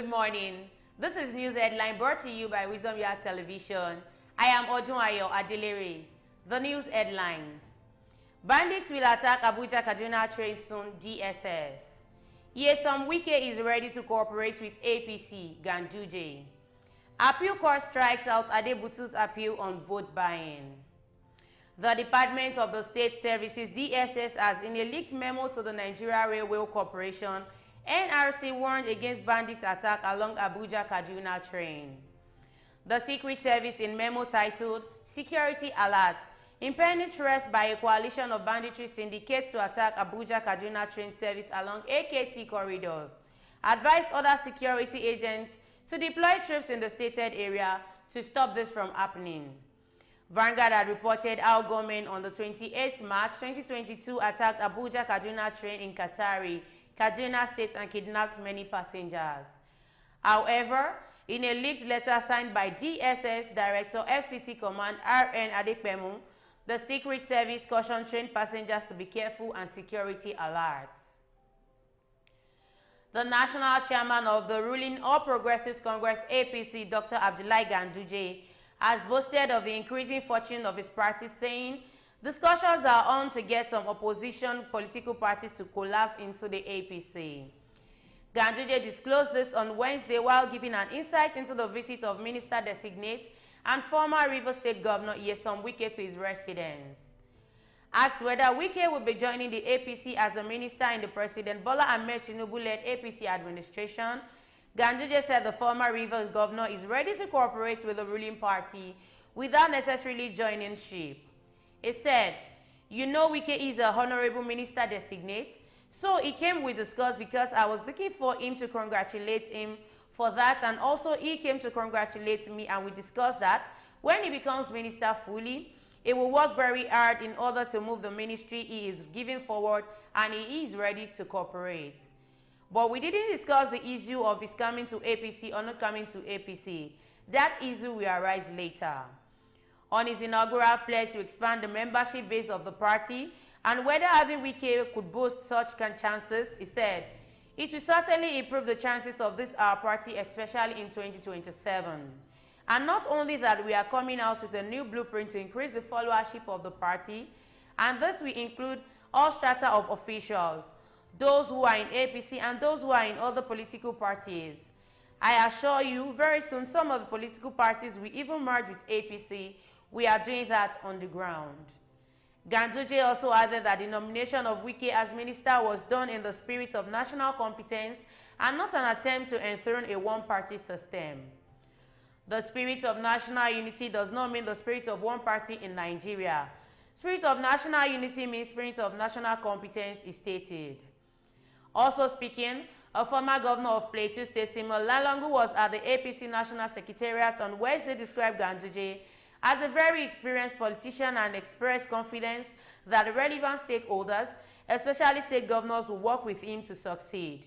Good morning. This is News Headline brought to you by Wisdom Yard Television. I am Odunayo Adelere. The news headlines. Bandits will attack Abuja Kaduna train soon, DSS. Nyesome Wike is ready to cooperate with APC, Ganduje. Appeal court strikes out Adebutu's appeal on vote buying. The Department of the State Services, DSS, has in a leaked memo to the Nigeria Railway Corporation, NRC warned against bandit attack along Abuja-Kaduna train. The Secret Service in memo titled Security Alert, impending threats by a coalition of banditry syndicates to attack Abuja-Kaduna train service along AKT corridors, advised other security agents to deploy troops in the stated area to stop this from happening. Vanguard had reported how gunmen on the 28th March 2022 attacked Abuja-Kaduna train in Katari, Kaduna State, and kidnapped many passengers. However, in a leaked letter signed by DSS Director FCT Command RN Adepemu, the Secret Service cautioned train passengers to be careful and security alert. The national chairman of the ruling All Progressives Congress APC, Dr. Abdullahi Ganduje, has boasted of the increasing fortune of his party, saying discussions are on to get some opposition political parties to collapse into the APC. Ganduje disclosed this on Wednesday while giving an insight into the visit of Minister-designate and former Rivers State Governor Nyesome Wike to his residence. Asked whether Wike will be joining the APC as a minister in the President Bola Ahmed Tinubu-led APC administration, Ganduje said the former Rivers governor is ready to cooperate with the ruling party without necessarily joining ship. He said, "You know Wike is a honorable minister-designate, so he came with discuss because I was looking for him to congratulate him for that, and also he came to congratulate me, and we discussed that when he becomes minister fully, he will work very hard in order to move the ministry he is giving forward, and he is ready to cooperate." But we didn't discuss the issue of his coming to APC or not coming to APC. That issue will arise later. On his inaugural pledge to expand the membership base of the party and whether having Wike could boost such chances, he said, "It will certainly improve the chances of this our party, especially in 2027. And not only that, we are coming out with a new blueprint to increase the followership of the party, and this will include all strata of officials, those who are in APC and those who are in other political parties. I assure you, very soon some of the political parties will even merge with APC. We are doing that on the ground." Ganduje also added that the nomination of Wike as minister was done in the spirit of national competence and not an attempt to enthrone a one-party system. The spirit of national unity does not mean the spirit of one party in Nigeria. Spirit of national unity means spirit of national competence, is stated. Also speaking, a former governor of Plateau State, Simon Lalong, was at the APC National Secretariat on Wednesday, described Ganduje as a very experienced politician and expressed confidence that the relevant stakeholders, especially state governors, will work with him to succeed.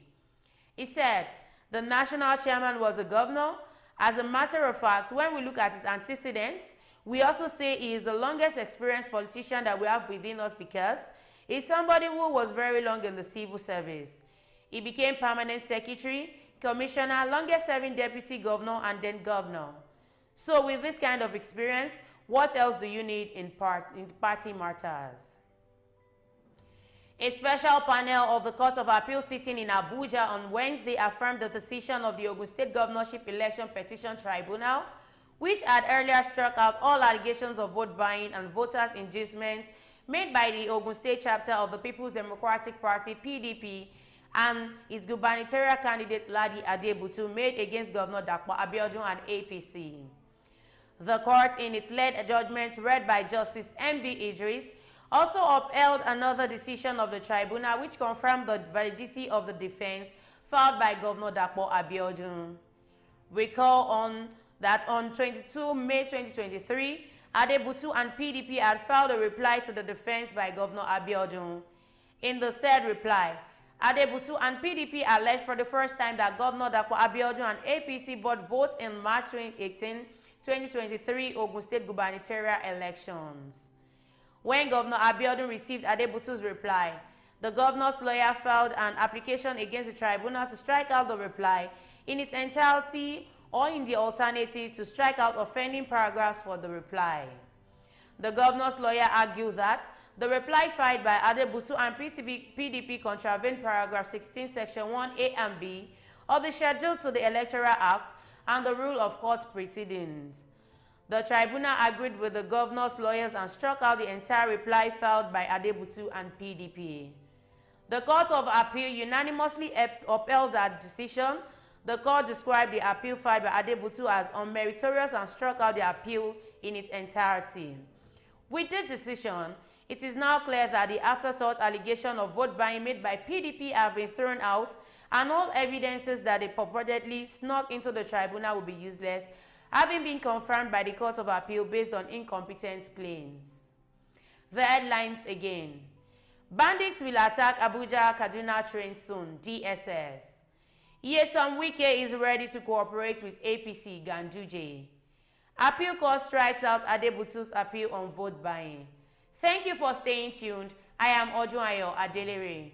He said, "The national chairman was a governor. As a matter of fact, when we look at his antecedents, we also say he is the longest experienced politician that we have within us because he is somebody who was very long in the civil service. He became permanent secretary, commissioner, longest serving deputy governor, and then governor. So with this kind of experience, what else do you need in party matters?" A special panel of the Court of Appeal sitting in Abuja on Wednesday affirmed the decision of the Ogun State Governorship Election Petition Tribunal, which had earlier struck out all allegations of vote buying and voters' inducements made by the Ogun State chapter of the People's Democratic Party, PDP, and its gubernatorial candidate Ladi Adebutu made against Governor Dapo Abiodun and APC. The court, in its led judgment read by Justice M.B. Idris, also upheld another decision of the tribunal which confirmed the validity of the defense filed by Governor Dapo Abiodun. Recall that on 22 May 2023, Adebutu and PDP had filed a reply to the defense by Governor Abiodun. In the said reply, Adebutu and PDP alleged for the first time that Governor Dapo Abiodun and APC bought votes in March 2023 Ogun State gubernatorial elections. When Governor Abiodun received Adebutu's reply, the governor's lawyer filed an application against the tribunal to strike out the reply, in its entirety or in the alternative to strike out offending paragraphs for the reply. The governor's lawyer argued that the reply filed by Adebutu and PDP contravened paragraph 16, section 1A and B of the schedule to the Electoral Act and the rule of court proceedings. The tribunal agreed with the governor's lawyers and struck out the entire reply filed by Adebutu and PDP. The Court of Appeal unanimously upheld that decision. The court described the appeal filed by Adebutu as unmeritorious and struck out the appeal in its entirety. With this decision, it is now clear that the afterthought allegation of vote buying made by PDP have been thrown out, and all evidences that they purportedly snuck into the tribunal will be useless, having been confirmed by the Court of Appeal based on incompetence claims. The headlines again. Bandits will attack Abuja-Kaduna train soon, DSS. Nyesome Wike is ready to cooperate with APC, Ganduje. Appeal court strikes out Adebutu's appeal on vote buying. Thank you for staying tuned. I am Odunayo Adelere.